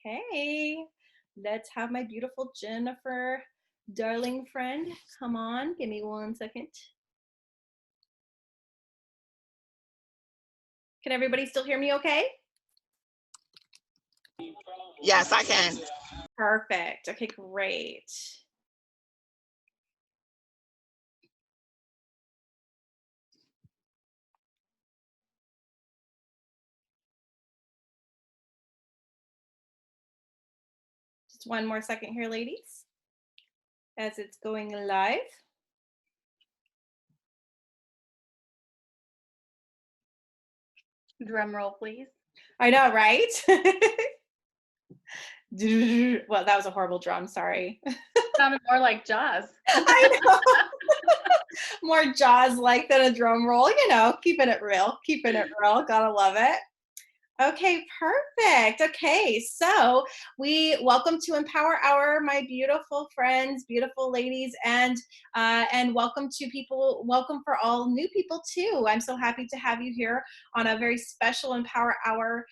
Okay, let's have my beautiful Jennifer, darling friend, come on. Give me 1 second. Can everybody still hear me okay? Yes, I can. Perfect. Okay, great. Just one more second here, ladies, as it's going live. Drum roll, please. I know, right? Well, that was a horrible drum, sorry. Sounded more like Jaws. I know. More Jaws-like than a drum roll, keeping it real, gotta love it. Okay, perfect. Okay, so we welcome to Empower Hour, my beautiful friends, beautiful ladies, and welcome to people. Welcome for all new people too. I'm so happy to have you here on a very special Empower Hour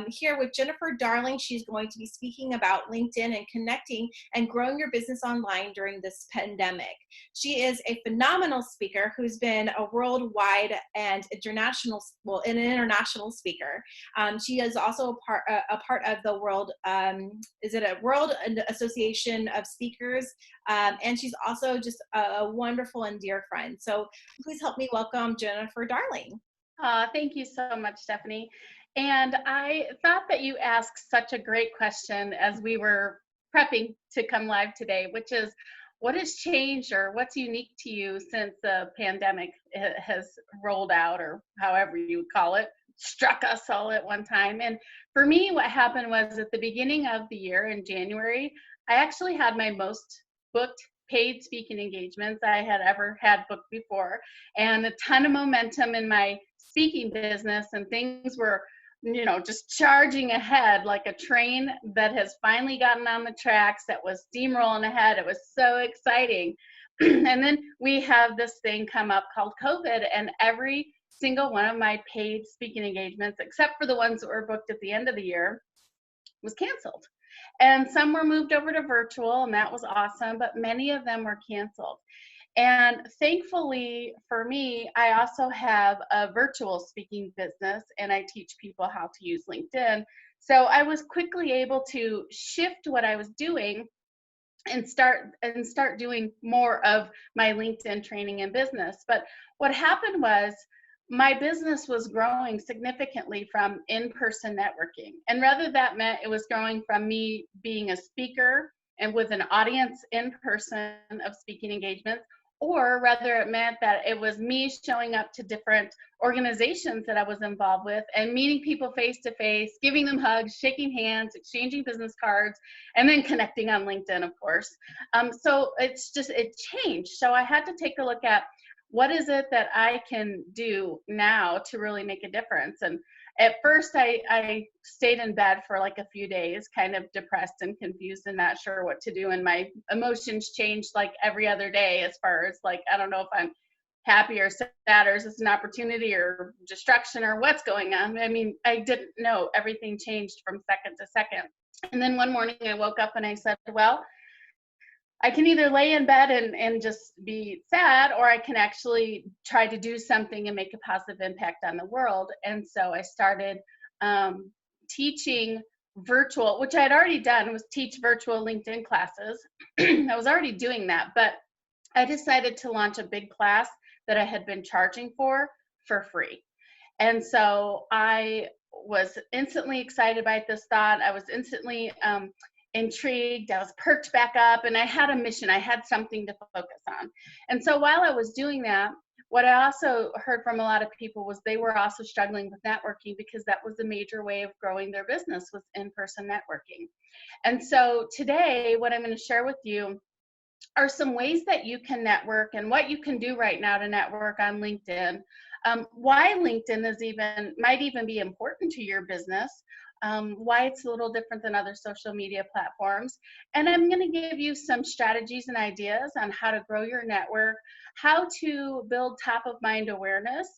here with Jennifer Darling. She's going to be speaking about LinkedIn and connecting and growing your business online during this pandemic. She is a phenomenal speaker who's been a worldwide and an international speaker. She is also a part of the World Association of Speakers, and she's also just a wonderful and dear friend. So please help me welcome Jennifer Darling. Thank you so much, Stephanie. And I thought that you asked such a great question as we were prepping to come live today, which is, what has changed or what's unique to you since the pandemic has rolled out, or however you would call it, struck us all at one time? And for me, what happened was at the beginning of the year in January, I actually had my most booked paid speaking engagements I had ever had booked before, and a ton of momentum in my speaking business, and things were just charging ahead like a train that has finally gotten on the tracks, that was steamrolling ahead. It was so exciting. And then we have this thing come up called COVID, and every single one of my paid speaking engagements, except for the ones that were booked at the end of the year, was canceled. And some were moved over to virtual, and that was awesome, but many of them were canceled. And thankfully for me, I also have a virtual speaking business, and I teach people how to use LinkedIn. So I was quickly able to shift what I was doing and start doing more of my LinkedIn training and business. But what happened was my business was growing significantly from in-person networking. And rather that meant it was growing from me being a speaker and with an audience in person of speaking engagements, or rather it meant that it was me showing up to different organizations that I was involved with and meeting people face to face, giving them hugs, shaking hands, exchanging business cards, and then connecting on LinkedIn, of course. So it changed. So I had to take a look at, what is it that I can do now to really make a difference? And at first I stayed in bed for like a few days, kind of depressed and confused and not sure what to do. And my emotions changed like every other day, as far as like, I don't know if I'm happy or sad, or is this an opportunity or destruction or what's going on? I mean, I didn't know. Everything changed from second to second. And then one morning I woke up and I said, well, I can either lay in bed and just be sad, or I can actually try to do something and make a positive impact on the world. And so I started teaching virtual, which I had already done, was teach virtual LinkedIn classes. I was already doing that, but I decided to launch a big class that I had been charging for free. And so I was instantly excited by this thought. I was instantly intrigued. I was perked back up, and I had a mission. I had something to focus on. And so while I was doing that, what I also heard from a lot of people was they were also struggling with networking, because that was a major way of growing their business, was in-person networking. And so today, what I'm going to share with you are some ways that you can network and what you can do right now to network on LinkedIn. Why LinkedIn might even be important to your business. Why it's a little different than other social media platforms. And I'm going to give you some strategies and ideas on how to grow your network, how to build top of mind awareness,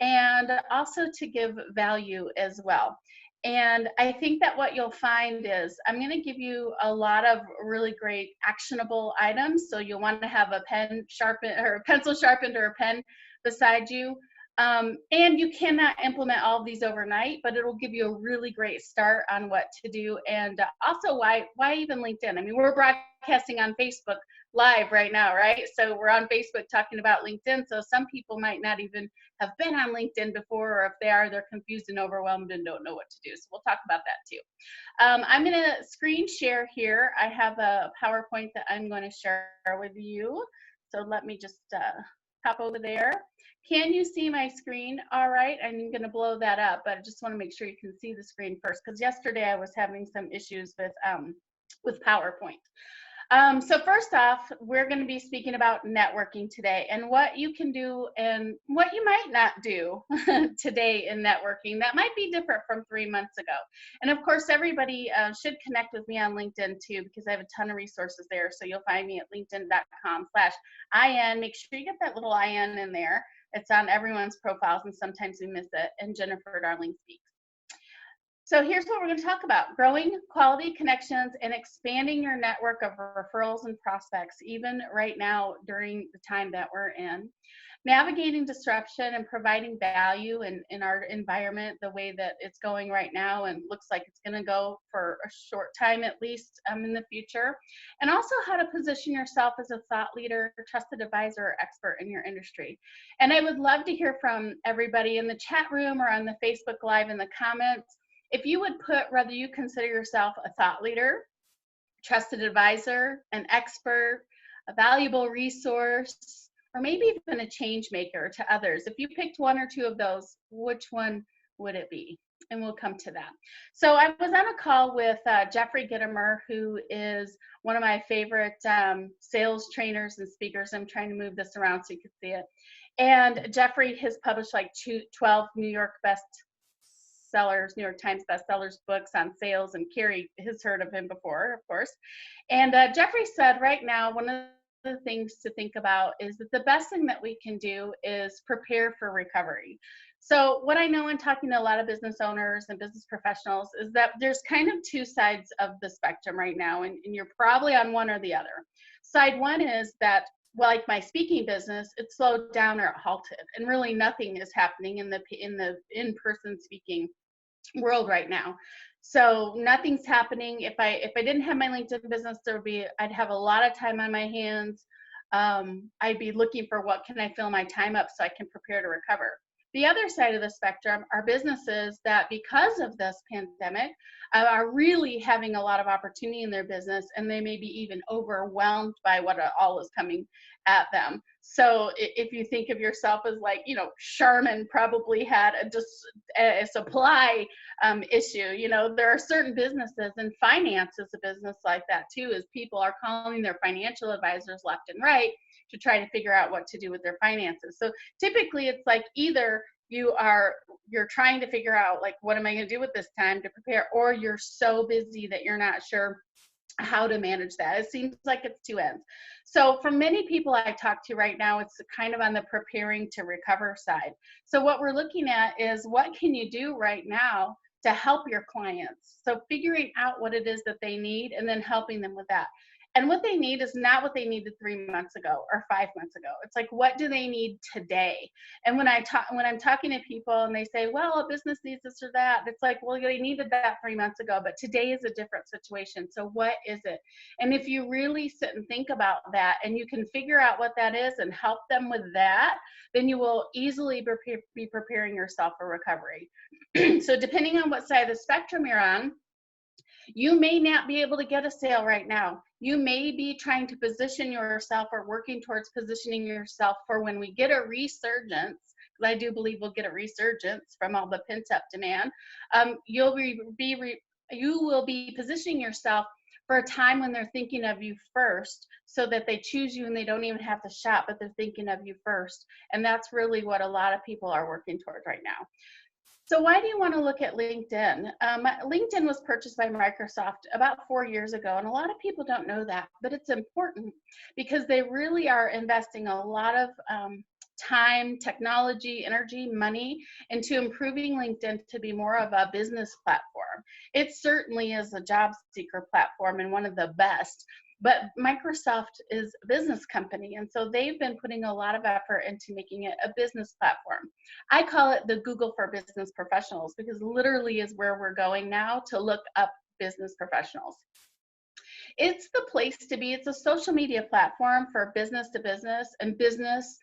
and also to give value as well. And I think that what you'll find is I'm going to give you a lot of really great actionable items. So you'll want to have a pen sharpened or a pencil sharpened or a pen beside you. And you cannot implement all of these overnight, but it'll give you a really great start on what to do. And also, why even LinkedIn? I mean, we're broadcasting on Facebook Live right now, right? So we're on Facebook talking about LinkedIn. So some people might not even have been on LinkedIn before, or if they are, they're confused and overwhelmed and don't know what to do. So we'll talk about that too. I'm going to screen share here. I have a PowerPoint that I'm going to share with you. So let me just pop over there. Can you see my screen all right? I'm going to blow that up, but I just want to make sure you can see the screen first, because yesterday I was having some issues with PowerPoint. So first off, we're going to be speaking about networking today and what you can do and what you might not do today in networking that might be different from 3 months ago. And of course, everybody should connect with me on LinkedIn too, because I have a ton of resources there. So you'll find me at linkedin.com/IN. Make sure you get that little IN in there. It's on everyone's profiles, and sometimes we miss it. And Jennifer Darling speaks. So here's what we're going to talk about: growing quality connections and expanding your network of referrals and prospects, even right now during the time that we're in. Navigating disruption and providing value in our environment the way that it's going right now, and looks like it's going to go for a short time at least in the future. And also how to position yourself as a thought leader, trusted advisor, or expert in your industry. And I would love to hear from everybody in the chat room or on the Facebook Live in the comments. If you would put whether you consider yourself a thought leader, trusted advisor, an expert, a valuable resource, or maybe even a change maker to others. If you picked one or two of those, which one would it be? And we'll come to that. So I was on a call with Jeffrey Gittimer, who is one of my favorite sales trainers and speakers. I'm trying to move this around so you can see it. And Jeffrey has published like 12 New York Times bestsellers books on sales, and Carrie has heard of him before, of course. And Jeffrey said right now, one of the things to think about is that the best thing that we can do is prepare for recovery. So what I know in talking to a lot of business owners and business professionals is that there's kind of two sides of the spectrum right now, and you're probably on one or the other. Side one is that, well, like my speaking business, it slowed down or it halted, and really nothing is happening in the in-person speaking world right now. So nothing's happening. If I didn't have my LinkedIn business, I'd have a lot of time on my hands. I'd be looking for what can I fill my time up so I can prepare to recover. The other side of the spectrum are businesses that, because of this pandemic, are really having a lot of opportunity in their business, and they may be even overwhelmed by what all is coming at them. So if you think of yourself as like, Charmin probably had a supply issue. There are certain businesses, and finance is a business like that too, as people are calling their financial advisors left and right to try to figure out what to do with their finances. So typically it's like either you're trying to figure out like, what am I going to do with this time to prepare, or you're so busy that you're not sure how to manage that. It seems like it's two ends. So for many people I talk to right now, it's kind of on the preparing to recover side. So what we're looking at is, what can you do right now to help your clients? So figuring out what it is that they need and then helping them with that. And what they need is not what they needed 3 months ago or 5 months ago. It's like, what do they need today? And when I'm talking to people and they say, well, a business needs this or that, it's like, well, they needed that 3 months ago, but today is a different situation. So what is it? And if you really sit and think about that, and you can figure out what that is and help them with that, then you will easily be preparing yourself for recovery. So depending on what side of the spectrum you're on, you may not be able to get a sale right now. You may be trying to position yourself or working towards positioning yourself for when we get a resurgence, because I do believe we'll get a resurgence from all the pent-up demand. You will be positioning yourself for a time when they're thinking of you first, so that they choose you and they don't even have to shop, but they're thinking of you first. And that's really what a lot of people are working towards right now. So why do you want to look at LinkedIn? LinkedIn was purchased by Microsoft about 4 years ago, and a lot of people don't know that, but it's important because they really are investing a lot of time, technology, energy, money into improving LinkedIn to be more of a business platform. It certainly is a job seeker platform and one of the best, but Microsoft is a business company, and so they've been putting a lot of effort into making it a business platform. I call it the Google for business professionals, because literally is where we're going now to look up business professionals. It's the place to be. It's a social media platform for business to business and business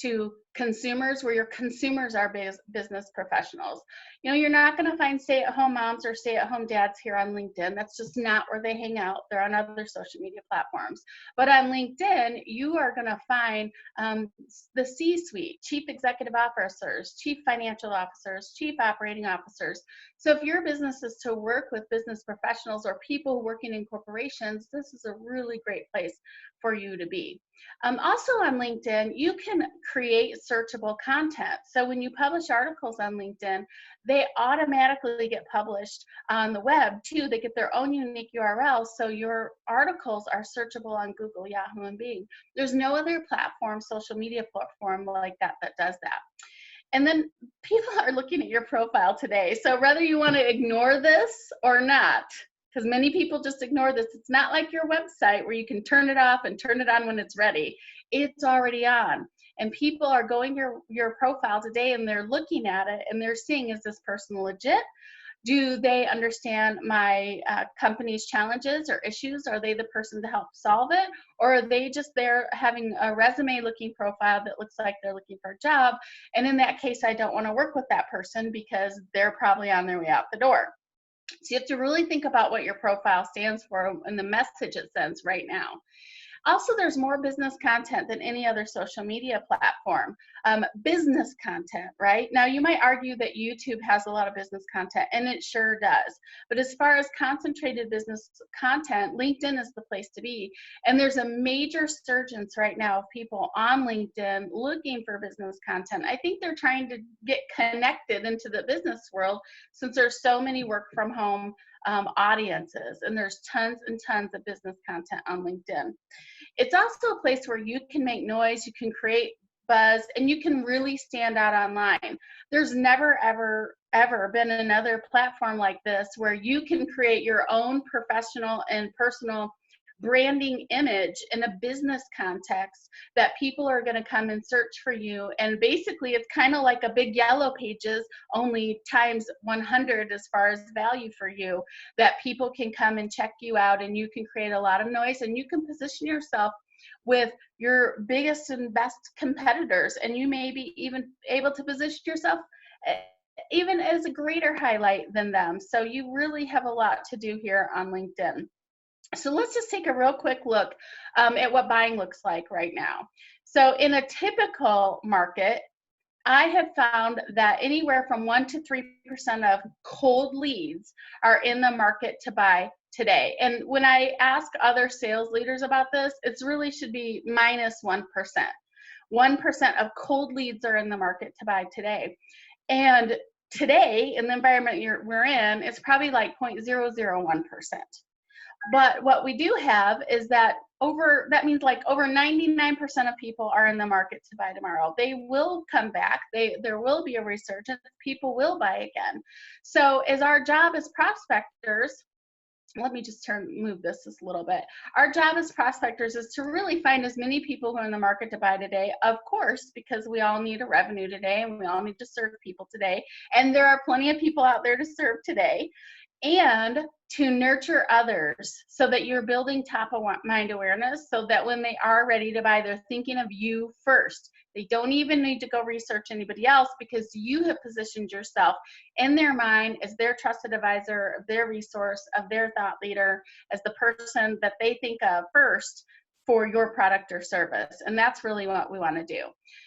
to consumers, where your consumers are business professionals. You know, you're not going to find stay-at-home moms or stay-at-home dads here on LinkedIn. That's just not where they hang out. They're on other social media platforms. But on LinkedIn, you are going to find the C-suite, chief executive officers, chief financial officers, chief operating officers. So if your business is to work with business professionals or people working in corporations, this is a really great place for you to be. Also on LinkedIn, you can create searchable content. So when you publish articles on LinkedIn, they automatically get published on the web too. They get their own unique URL, so your articles are searchable on Google, Yahoo, and Bing. There's no other platform, social media platform like that does that. And then people are looking at your profile today. So whether you want to ignore this or not, because many people just ignore this. It's not like your website where you can turn it off and turn it on when it's ready. It's already on. And people are going to your profile today and they're looking at it and they're seeing, is this person legit? Do they understand my company's challenges or issues? Are they the person to help solve it? Or are they just there having a resume looking profile that looks like they're looking for a job? And in that case, I don't want to work with that person because they're probably on their way out the door. So you have to really think about what your profile stands for and the message it sends right now. Also, there's more business content than any other social media platform. Business content, right? Now, you might argue that YouTube has a lot of business content, and it sure does. But as far as concentrated business content, LinkedIn is the place to be. And there's a major surgence right now of people on LinkedIn looking for business content. I think they're trying to get connected into the business world since there's so many work from home audiences, and there's tons and tons of business content on LinkedIn. It's also a place where you can make noise, you can create buzz, and you can really stand out online. There's never, ever been another platform like this where you can create your own professional and personal branding image in a business context that people are going to come and search for you. And basically it's kind of like a big yellow pages, only times 100 as far as value for you, that people can come and check you out, and you can create a lot of noise, and you can position yourself with your biggest and best competitors, and you may be even able to position yourself even as a greater highlight than them. So you really have a lot to do here on LinkedIn. So let's just take a real quick look at what buying looks like right now. So in a typical market, I have found that anywhere from 1% to 3% of cold leads are in the market to buy today. And when I ask other sales leaders about this, it really should be minus 1%. 1% of cold leads are in the market to buy today. And today, in the environment we're in, it's probably like 0.001%. But what we do have is that that means like over 99% of people are in the market to buy tomorrow. They will come back. There will be a resurgence. People will buy again. So as our job as prospectors, let me just move this just a little bit. Our job as prospectors is to really find as many people who are in the market to buy today, of course, because we all need a revenue today and we all need to serve people today. And there are plenty of people out there to serve today. And to nurture others so that you're building top of mind awareness, so that when they are ready to buy, they're thinking of you first. They don't even need to go research anybody else, because you have positioned yourself in their mind as their trusted advisor, their resource, of their thought leader, as the person that they think of first for your product or service. And that's really what we want to do.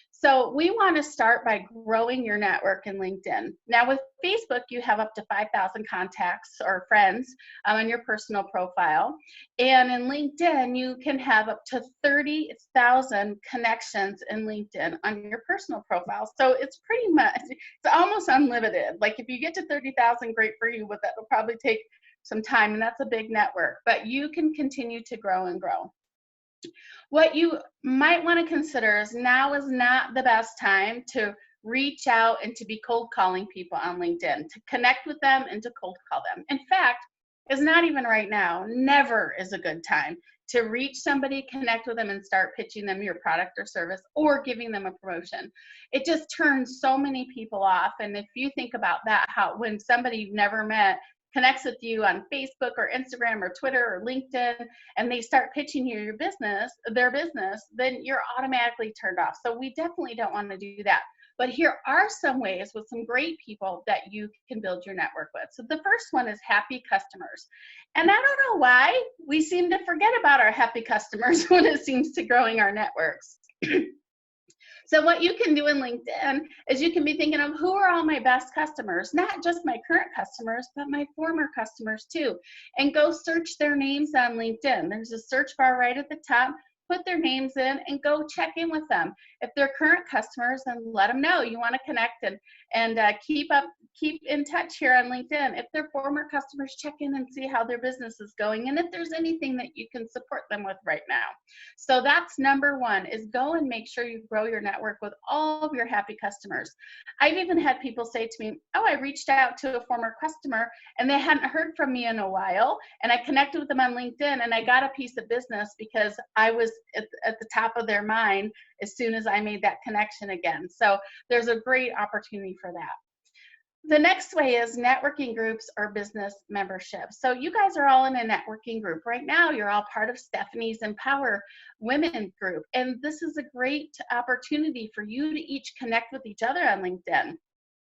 So we want to start by growing your network in LinkedIn. Now with Facebook, you have up to 5,000 contacts or friends on your personal profile. And in LinkedIn, you can have up to 30,000 connections in LinkedIn on your personal profile. So it's pretty much, it's almost unlimited. Like if you get to 30,000, great for you, but that will probably take some time, and that's a big network. But you can continue to grow and grow. What you might want to consider is now is not the best time to reach out and to be cold calling people on LinkedIn, to connect with them and to cold call them. In fact, it's not even right now. Never is a good time to reach somebody, connect with them, and start pitching them your product or service or giving them a promotion. It just turns so many people off. And if you think about that, how when somebody you've never met connects with you on Facebook or Instagram or Twitter or LinkedIn, and they start pitching you your business, their business, then you're automatically turned off. So we definitely don't want to do that. But here are some ways with some great people that you can build your network with. So the first one is happy customers. And I don't know why we seem to forget about our happy customers when it seems to growing our networks. So what you can do in LinkedIn is you can be thinking of who are all my best customers, not just my current customers, but my former customers too. And go search their names on LinkedIn. There's a search bar right at the top. Put their names in and go check in with them. If they're current customers, then let them know you want to connect and keep in touch here on LinkedIn. If they're former customers, check in and see how their business is going and if there's anything that you can support them with right now. So that's number one, is go and make sure you grow your network with all of your happy customers. I've even had people say to me, oh, I reached out to a former customer and they hadn't heard from me in a while, and I connected with them on LinkedIn and I got a piece of business because I was at the top of their mind as soon as I made that connection again. So there's a great opportunity for that. The next way is networking groups or business memberships. So you guys are all in a networking group. Right now, you're all part of Stephanie's Empower Women group. And this is a great opportunity for you to each connect with each other on LinkedIn.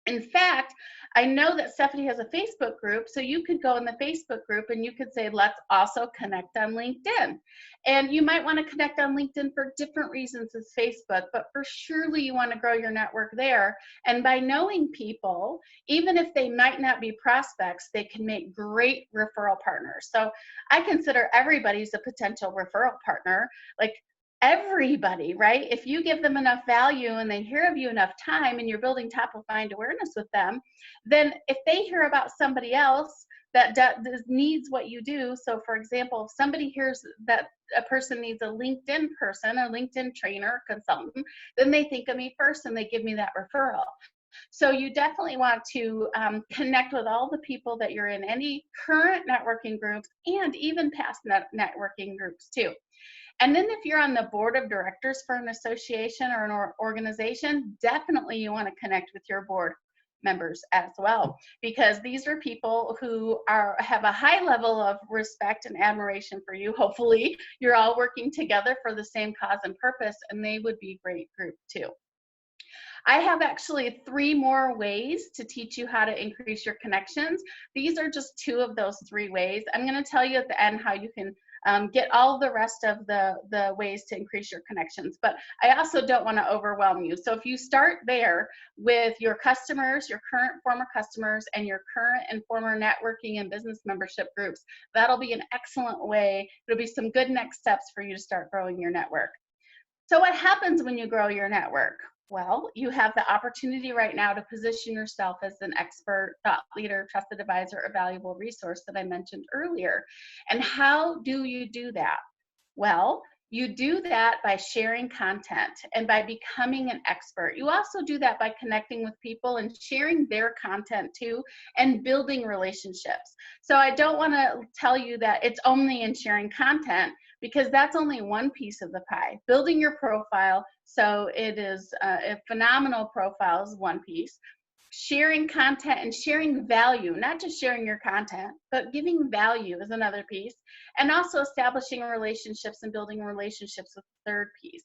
In fact, I know that Stephanie has a Facebook group, so you could go in the Facebook group and you could say, let's also connect on LinkedIn. And you might want to connect on LinkedIn for different reasons as Facebook, but for surely you want to grow your network there. And by knowing people, even if they might not be prospects, they can make great referral partners. So I consider everybody's a potential referral partner. Like, everybody, right? If you give them enough value and they hear of you enough time and you're building top of mind awareness with them, then if they hear about somebody else that needs what you do, so for example, if somebody hears that a person needs a LinkedIn person, a LinkedIn trainer, consultant, then they think of me first and they give me that referral. So you definitely want to connect with all the people that you're in any current networking groups and even past networking groups too. And then if you're on the board of directors for an association or an organization, definitely you want to connect with your board members as well, because these are people who have a high level of respect and admiration for you. Hopefully you're all working together for the same cause and purpose, and they would be a great group too. I have actually 3 more ways to teach you how to increase your connections. These are just 2 of those 3 ways. I'm going to tell you at the end how you can get all the rest of the ways to increase your connections, but I also don't want to overwhelm you. So if you start there with your customers, your current, former customers, and your current and former networking and business membership groups, that'll be an excellent way. It'll be some good next steps for you to start growing your network. So what happens when you grow your network? Well, you have the opportunity right now to position yourself as an expert, thought leader, trusted advisor, a valuable resource that I mentioned earlier. And how do you do that? Well, you do that by sharing content and by becoming an expert. You also do that by connecting with people and sharing their content too, and building relationships. So I don't want to tell you that it's only in sharing content, because that's only one piece of the pie. Building your profile, so it is a phenomenal profile is one piece. Sharing content and sharing value, not just sharing your content, but giving value is another piece. And also establishing relationships and building relationships with the third piece.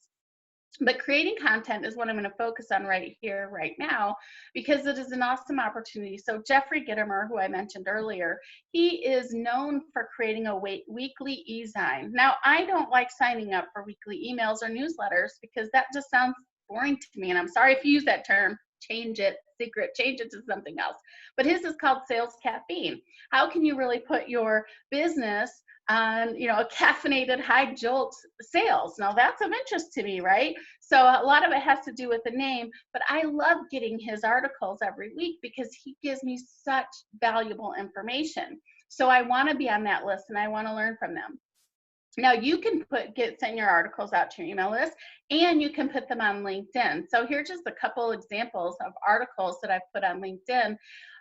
But creating content is what I'm going to focus on right here, right now, because it is an awesome opportunity. So Jeffrey Gitomer, who I mentioned earlier, he is known for creating a weekly e-zine. Now, I don't like signing up for weekly emails or newsletters because that just sounds boring to me. And I'm sorry if you use that term. Change it, secret, change it to something else. But his is called Sales Caffeine. How can you really put your business on, a caffeinated high jolt sales? Now that's of interest to me, right? So a lot of it has to do with the name, but I love getting his articles every week because he gives me such valuable information. So I want to be on that list and I want to learn from them. Now you can send your articles out to your email list, and you can put them on LinkedIn. So here's just a couple examples of articles that I've put on LinkedIn,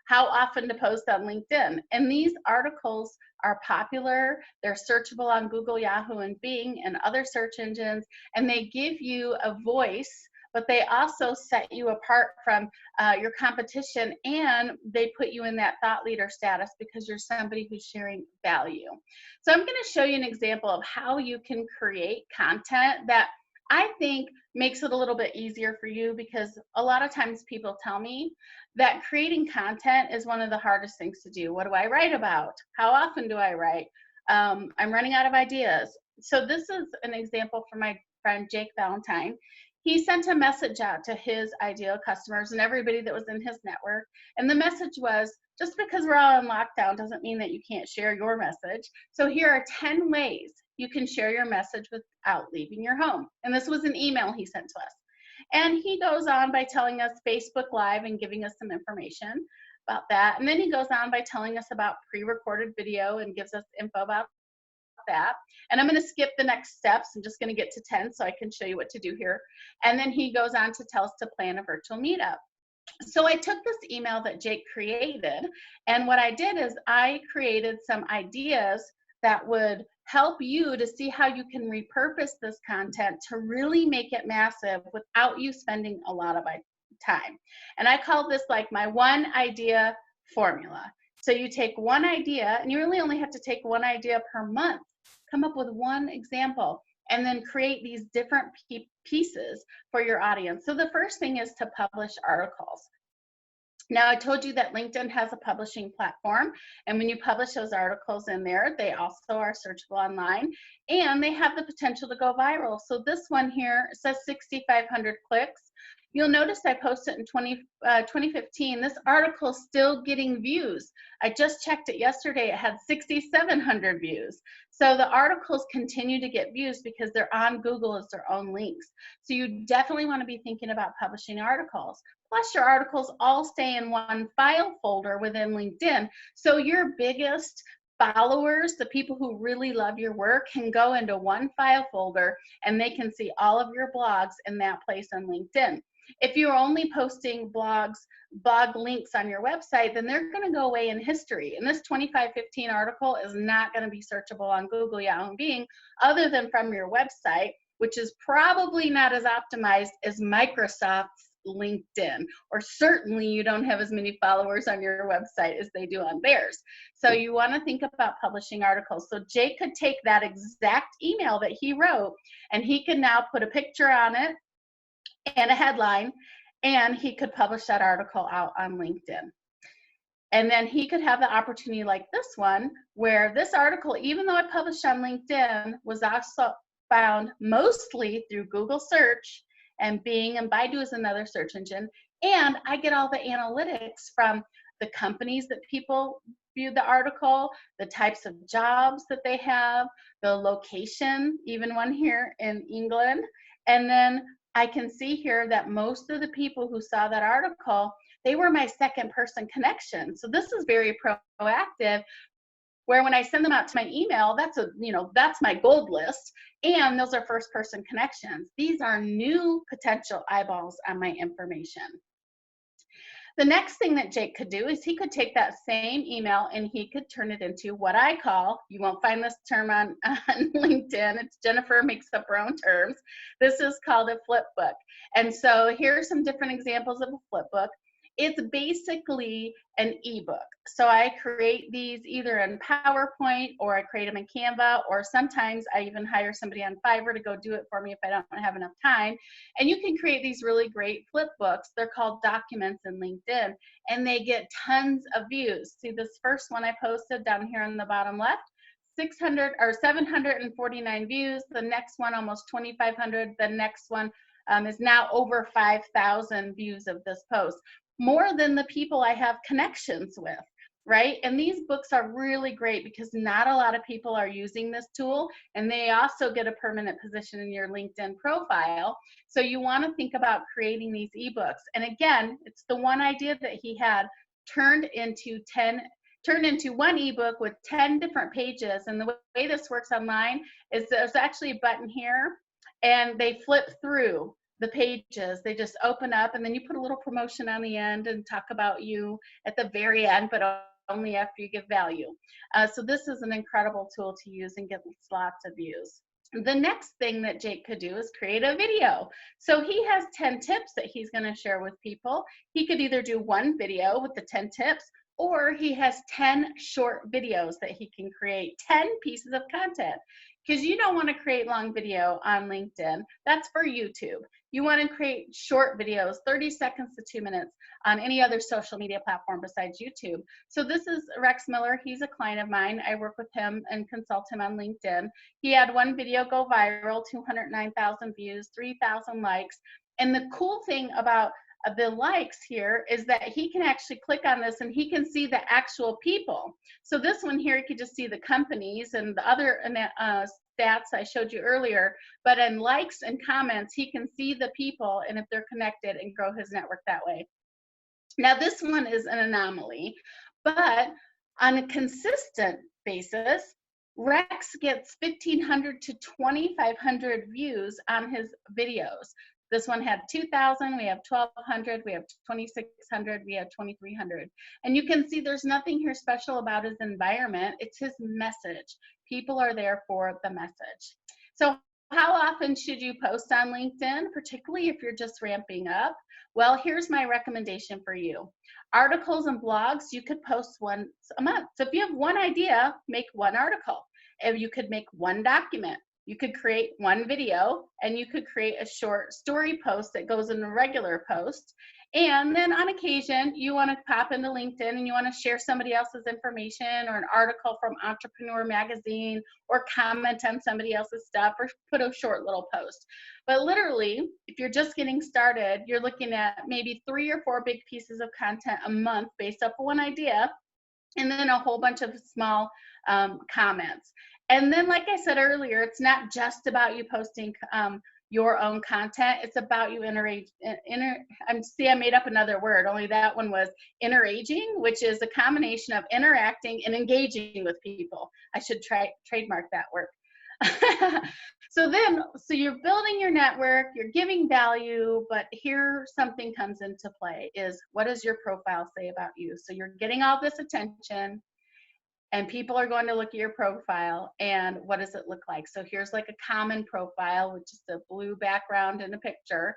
how often to post on LinkedIn. And these articles are popular. They're searchable on Google, Yahoo, and Bing and other search engines, and they give you a voice, but they also set you apart from your competition, and they put you in that thought leader status because you're somebody who's sharing value. So I'm going to show you an example of how you can create content that I think makes it a little bit easier for you, because a lot of times people tell me that creating content is one of the hardest things to do. What do I write about? How often do I write? I'm running out of ideas. So this is an example from my friend Jake Valentine. He sent a message out to his ideal customers and everybody that was in his network. And the message was, just because we're all in lockdown doesn't mean that you can't share your message. So here are 10 ways you can share your message without leaving your home. And this was an email he sent to us. And he goes on by telling us Facebook Live and giving us some information about that. And then he goes on by telling us about pre-recorded video and gives us info about that. And I'm going to skip the next steps. I'm just going to get to 10 so I can show you what to do here. And then he goes on to tell us to plan a virtual meetup. So I took this email that Jake created, and what I did is I created some ideas that would help you to see how you can repurpose this content to really make it massive without you spending a lot of time. And I call this like my one idea formula. So you take one idea, and you really only have to take one idea per month, come up with one example, and then create these different pieces for your audience. So the first thing is to publish articles. Now, I told you that LinkedIn has a publishing platform, and when you publish those articles in there, they also are searchable online, and they have the potential to go viral. So this one here says 6,500 clicks. You'll notice I posted in 2015. This article is still getting views. I just checked it yesterday. It had 6,700 views. So the articles continue to get views because they're on Google as their own links. So you definitely want to be thinking about publishing articles. Plus, your articles all stay in one file folder within LinkedIn. So your biggest followers, the people who really love your work, can go into one file folder and they can see all of your blogs in that place on LinkedIn. If you're only posting blog links on your website, then they're going to go away in history. And this 2515 article is not going to be searchable on Google, Yahoo, and Bing, other than from your website, which is probably not as optimized as Microsoft's LinkedIn, or certainly you don't have as many followers on your website as they do on theirs. So you want to think about publishing articles. So Jake could take that exact email that he wrote, and he can now put a picture on it and a headline, and he could publish that article out on LinkedIn. And then he could have the opportunity like this one, where this article, even though I published on LinkedIn, was also found mostly through Google search and Bing, and Baidu is another search engine. And I get all the analytics from the companies that people view the article, the types of jobs that they have, the location, even one here in England. And then I can see here that most of the people who saw that article, they were my second person connection. So this is very proactive, where when I send them out to my email, that's my gold list, and those are first person connections. These are new potential eyeballs on my information. The next thing that Jake could do is he could take that same email and he could turn it into what I call, you won't find this term on LinkedIn, it's Jennifer makes up her own terms. This is called a flip book. And so here's some different examples of a flip book. It's basically an ebook. So I create these either in PowerPoint, or I create them in Canva, or sometimes I even hire somebody on Fiverr to go do it for me if I don't have enough time. And you can create these really great flip books. They're called documents in LinkedIn, and they get tons of views. See this first one I posted down here on the bottom left, 749 views. The next one almost 2,500. The next one is now over 5,000 views of this post. More than the people I have connections with, right? And these books are really great because not a lot of people are using this tool, and they also get a permanent position in your LinkedIn profile. So you want to think about creating these ebooks. And again, it's the one idea that he had turned into 10 turned into one ebook with 10 different pages. And the way this works online is there's actually a button here, and they flip through the pages. They just open up, and then you put a little promotion on the end and talk about you at the very end, but only after you give value. So this is an incredible tool to use and get lots of views. The next thing that Jake could do is create a video. So he has 10 tips that he's going to share with people. He could either do one video with the 10 tips, or he has 10 short videos that he can create, 10 pieces of content. Because you don't want to create long video on LinkedIn. That's for YouTube. You want to create short videos, 30 seconds to 2 minutes, on any other social media platform besides YouTube. So this is Rex Miller. He's a client of mine. I work with him and consult him on LinkedIn. He had one video go viral, 209,000 views, 3,000 likes. And the cool thing about the likes here is that he can actually click on this and he can see the actual people. So this one here, you could just see the companies and the other stats I showed you earlier, but in likes and comments, he can see the people and if they're connected and grow his network that way. Now this one is an anomaly, but on a consistent basis, Rex gets 1,500 to 2,500 views on his videos. This one had 2,000, we have 1,200, we have 2,600, we have 2,300. And you can see there's nothing here special about his environment. It's his message. People are there for the message. So how often should you post on LinkedIn, particularly if you're just ramping up? Well, here's my recommendation for you. Articles and blogs, you could post once a month. So if you have one idea, make one article. If you could make one document. You could create one video, and you could create a short story post that goes in a regular post. And then on occasion, you want to pop into LinkedIn and you want to share somebody else's information or an article from Entrepreneur Magazine, or comment on somebody else's stuff, or put a short little post. But literally, if you're just getting started, you're looking at maybe 3 or 4 big pieces of content a month based off of one idea, and then a whole bunch of small comments. And then, like I said earlier, it's not just about you posting your own content. It's about you I made up another word, only that one was interaging, which is a combination of interacting and engaging with people. I should trademark that word. So you're building your network, you're giving value, but here something comes into play is, what does your profile say about you? So you're getting all this attention, and people are going to look at your profile, and what does it look like? So here's like a common profile with just a blue background and a picture.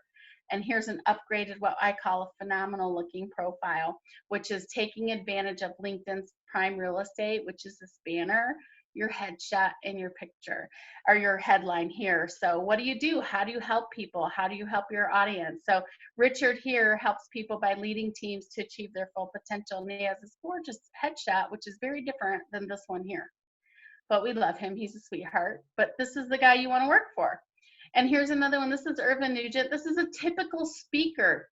And here's an upgraded, what I call a phenomenal looking profile, which is taking advantage of LinkedIn's prime real estate, which is this banner, your headshot, and your picture, or your headline here. So what do you do? How do you help people? How do you help your audience? So Richard here helps people by leading teams to achieve their full potential. And he has this gorgeous headshot, which is very different than this one here. But we love him. He's a sweetheart. But this is the guy you want to work for. And here's another one. This is Irvin Nugent. This is a typical speaker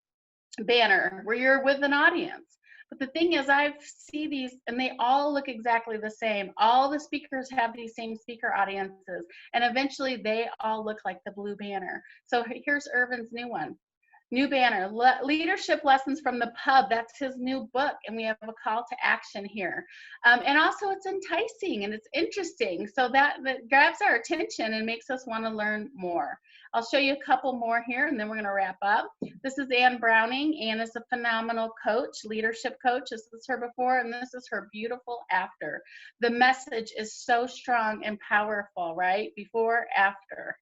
banner where you're with an audience. But the thing is, I see these and they all look exactly the same. All the speakers have these same speaker audiences, and eventually they all look like the blue banner. So here's Irvin's new one. New banner, Leadership Lessons from the Pub. That's his new book, and we have a call to action here. And also it's enticing and it's interesting, so that grabs our attention and makes us want to learn more. I'll show you a couple more here, and then we're going to wrap up. This is Anne Browning. Anne is a phenomenal coach, leadership coach. This is her before, and this is her beautiful after. The message is so strong and powerful, right? Before, after.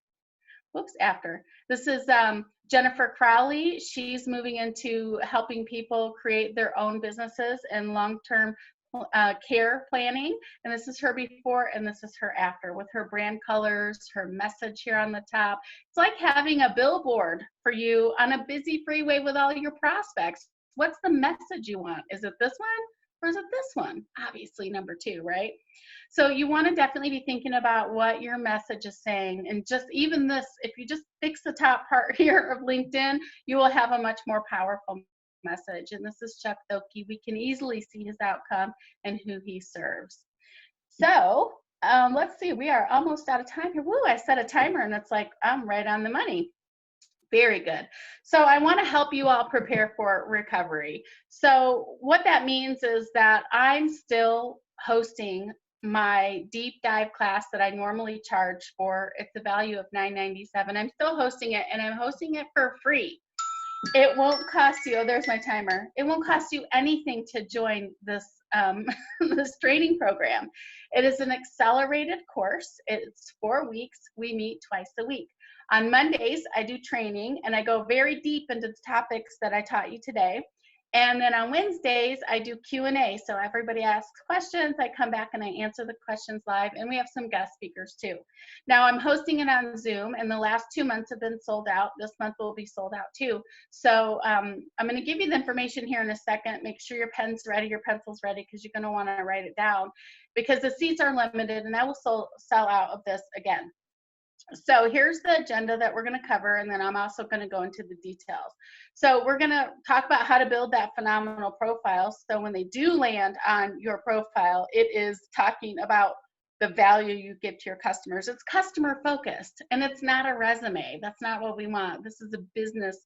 Whoops, after. This is Jennifer Crowley. She's moving into helping people create their own businesses and long-term care planning. And this is her before, and this is her after, with her brand colors, her message here on the top. It's like having a billboard for you on a busy freeway with all your prospects. What's the message you want? Is it this one? Or is it this one? Obviously number 2, right? So you want to definitely be thinking about what your message is saying. And just even this, if you just fix the top part here of LinkedIn, you will have a much more powerful message. And this is Chuck Thoke. We can easily see his outcome and who he serves. So let's see, we are almost out of time here. Woo, I set a timer and it's like, I'm right on the money. Very good. So I want to help you all prepare for recovery. So what that means is that I'm still hosting my deep dive class that I normally charge for. It's a value of $9.97. I'm still hosting it, and I'm hosting it for free. It won't cost you, oh, there's my timer. It won't cost you anything to join this this training program. It is an accelerated course. It's 4 weeks. We meet twice a week. On Mondays, I do training, and I go very deep into the topics that I taught you today. And then on Wednesdays, I do Q&A. So everybody asks questions. I come back and I answer the questions live. And we have some guest speakers too. Now I'm hosting it on Zoom, and the last 2 months have been sold out. This month will be sold out too. So I'm going to give you the information here in a second. Make sure your pen's ready, your pencil's ready, because you're going to want to write it down, because the seats are limited, and I will sell out of this again. So here's the agenda that we're going to cover, and then I'm also going to go into the details. So we're going to talk about how to build that phenomenal profile. So when they do land on your profile, it is talking about the value you give to your customers. It's customer focused, and it's not a resume. That's not what we want. This is a business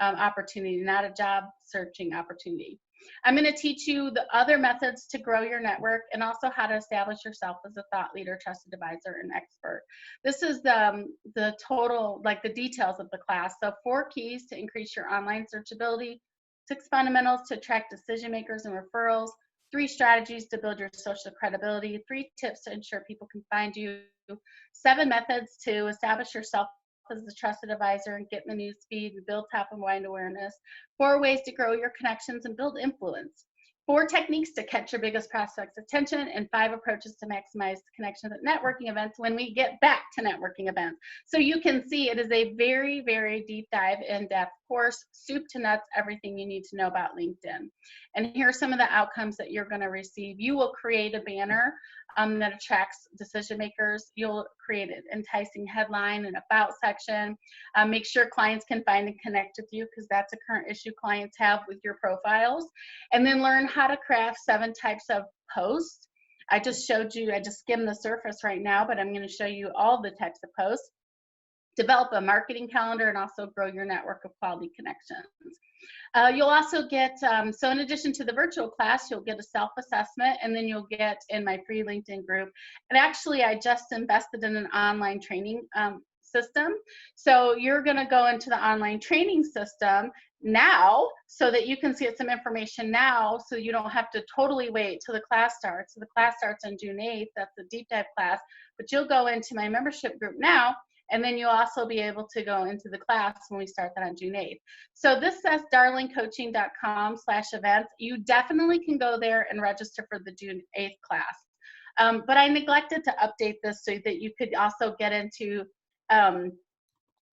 opportunity, not a job searching opportunity. I'm going to teach you the other methods to grow your network, and also how to establish yourself as a thought leader, trusted advisor, and expert. This is the total, like the details of the class. So 4 keys to increase your online searchability, 6 fundamentals to attract decision makers and referrals, 3 strategies to build your social credibility, 3 tips to ensure people can find you, 7 methods to establish yourself as a trusted advisor and get in the news feed and build top of mind awareness, 4 ways to grow your connections and build influence, 4 techniques to catch your biggest prospects' attention, and 5 approaches to maximize connections at networking events when we get back to networking events. So you can see it is a very, very deep dive, in-depth course, soup to nuts, everything you need to know about LinkedIn. And here are some of the outcomes that you're going to receive. You will create a banner that attracts decision makers. You'll create an enticing headline and about section. Make sure clients can find and connect with you, because that's a current issue clients have with your profiles. And then learn how to craft 7 types of posts. I just showed you, I just skimmed the surface right now, but I'm going to show you all the types of posts. Develop a marketing calendar, and also grow your network of quality connections. You'll also get, so in addition to the virtual class, you'll get a self-assessment, and then you'll get in my free LinkedIn group. And actually, I just invested in an online training system. So you're going to go into the online training system now, so that you can see some information now, so you don't have to totally wait till the class starts. So the class starts on June 8th. That's the deep dive class. But you'll go into my membership group now, and then you'll also be able to go into the class when we start that on June 8th. So this says darlingcoaching.com/events. You definitely can go there and register for the June 8th class. But I neglected to update this so that you could also get into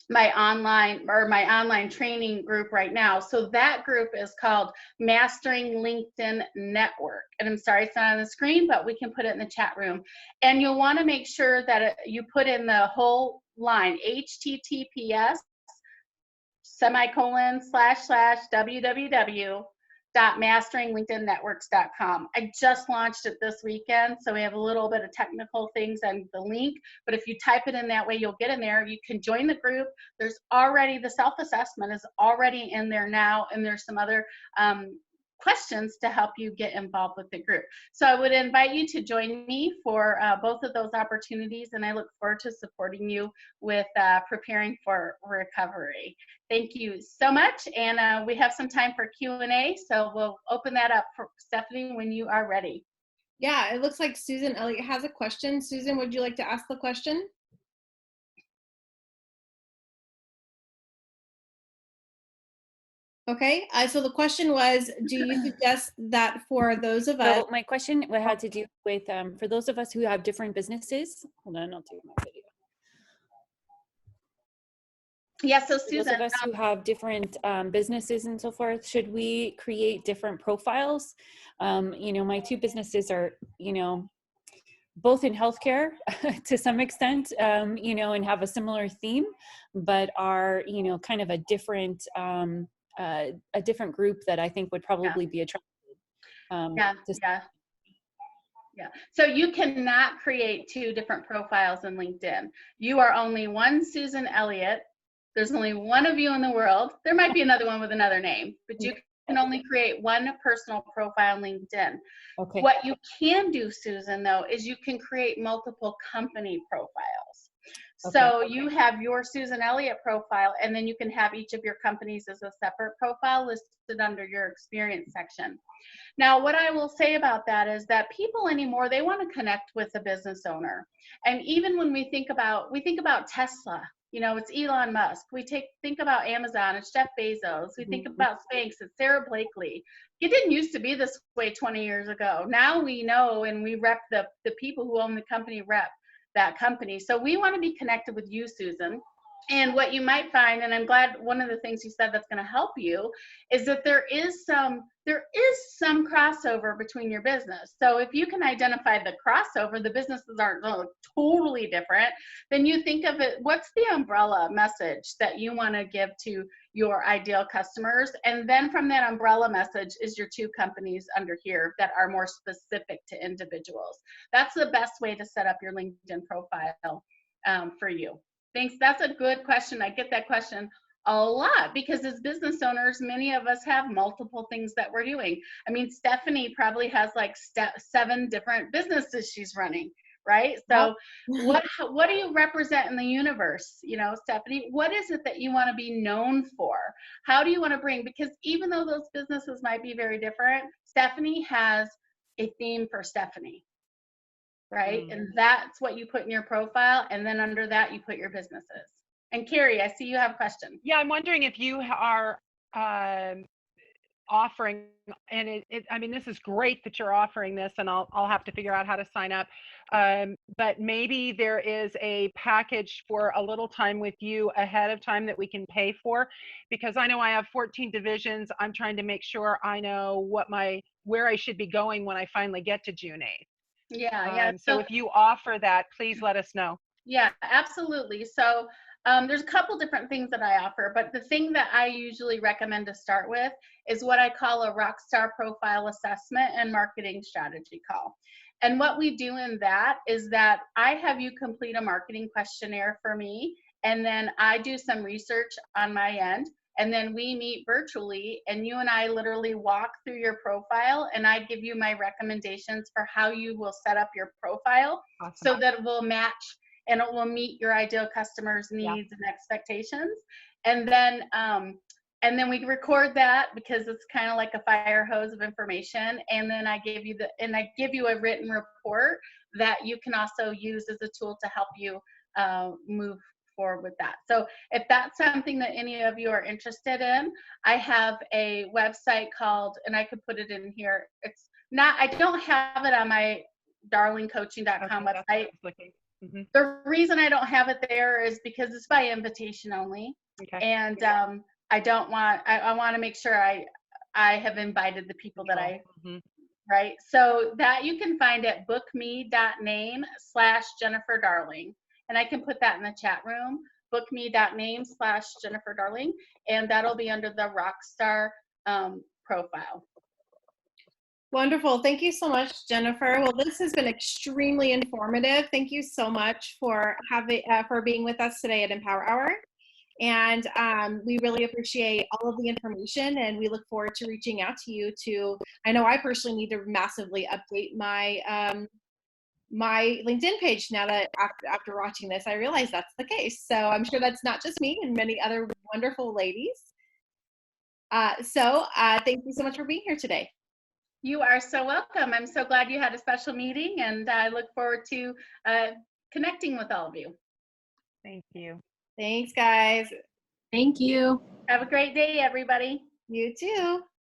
my online training group right now. So that group is called Mastering LinkedIn Network. And I'm sorry it's not on the screen, but we can put it in the chat room. And you'll want to make sure that you put in the whole line, https://www.masteringlinkedInnetworks.com. I just launched it this weekend, so we have a little bit of technical things on the link, but if you type it in that way, you'll get in there. You can join the group. There's already, the self-assessment is already in there now, and there's some other questions to help you get involved with the group. So I would invite you to join me for both of those opportunities, and I look forward to supporting you with preparing for recovery. Thank you so much, and we have some time for Q&A, so we'll open that up for Stephanie when you are ready. Yeah, it looks like Susan Elliott has a question. Susan, would you like to ask the question? Okay, so the question was, do you suggest that for those of us? So my question had to do with, for those of us who have different businesses, hold on, I'll take my video. Yeah, so For Susan, those of us who have different businesses and so forth, should we create different profiles? You know, my 2 businesses are, you know, both in healthcare to some extent, you know, and have a similar theme, but are, you know, kind of a different group that I think would probably be attracted. Yeah. So you cannot create 2 different profiles in LinkedIn. You are only one Susan Elliott, There's only one of you in the world. There might be another one with another name, but you can only create one personal profile on LinkedIn. Okay. What you can do, Susan, though, is you can create multiple company profiles. So you have your Susan Elliott profile, and then you can have each of your companies as a separate profile listed under your experience section. Now, what I will say about that is that people anymore, they want to connect with a business owner. And even when we think about Tesla, you know, it's Elon Musk. We think about Amazon, it's Jeff Bezos. We think about Spanx, it's Sarah Blakely. It didn't used to be this way 20 years ago. Now we know, and we rep the people who own the company rep that company. So we want to be connected with you, Susan. And what you might find, and I'm glad one of the things you said that's going to help you, is that there is some crossover between your business. So if you can identify the crossover, the businesses aren't totally different, then you think of it, what's the umbrella message that you want to give to your ideal customers? And then from that umbrella message is your two companies under here that are more specific to individuals. That's the best way to set up your LinkedIn profile for you. Thanks. That's a good question. I get that question a lot because as business owners, many of us have multiple things that we're doing. I mean, Stephanie probably has like 7 different businesses she's running, right? So what do you represent in the universe? You know, Stephanie, what is it that you want to be known for? How do you want to bring, because even though those businesses might be very different, Stephanie has a theme for Stephanie. Right? And that's what you put in your profile. And then under that, you put your businesses. And Carrie, I see you have a question. Yeah, I'm wondering if you are offering, and I mean, this is great that you're offering this, and I'll have to figure out how to sign up. But maybe there is a package for a little time with you ahead of time that we can pay for, because I know I have 14 divisions. I'm trying to make sure I know where I should be going when I finally get to June 8th. Yeah. So if you offer that, please let us know. Yeah, absolutely. So there's a couple different things that I offer, but the thing that I usually recommend to start with is what I call a rockstar profile assessment and marketing strategy call. And what we do in that is that I have you complete a marketing questionnaire for me, and then I do some research on my end. And then we meet virtually, and you and I literally walk through your profile, and I give you my recommendations for how you will set up your profile. Awesome. So that it will match and it will meet your ideal customers' needs and expectations. And then we record that because it's kind of like a fire hose of information. And then I give you a written report that you can also use as a tool to help you move forward with that. So if that's something that any of you are interested in, I have a website called, and I could put it in here. It's not, I don't have it on my darlingcoaching.com website. The reason I don't have it there is because it's by invitation only. Okay. And I want to make sure I have invited the people that right? So that you can find at bookme.name/Jennifer Darling. And I can put that in the chat room, bookme.name/Jennifer Darling, and that'll be under the Rockstar profile. Wonderful. Thank you so much, Jennifer. Well, this has been extremely informative. Thank you so much for being with us today at Empower Hour. And we really appreciate all of the information, and we look forward to reaching out to you I know I personally need to massively update my my LinkedIn page now that after watching this, I realize that's the case. So I'm sure that's not just me and many other wonderful ladies. So thank you so much for being here today. You are so welcome. I'm so glad you had a special meeting, and I look forward to connecting with all of you. Thank you. Thanks, guys. Thank you. Have a great day, everybody. You too.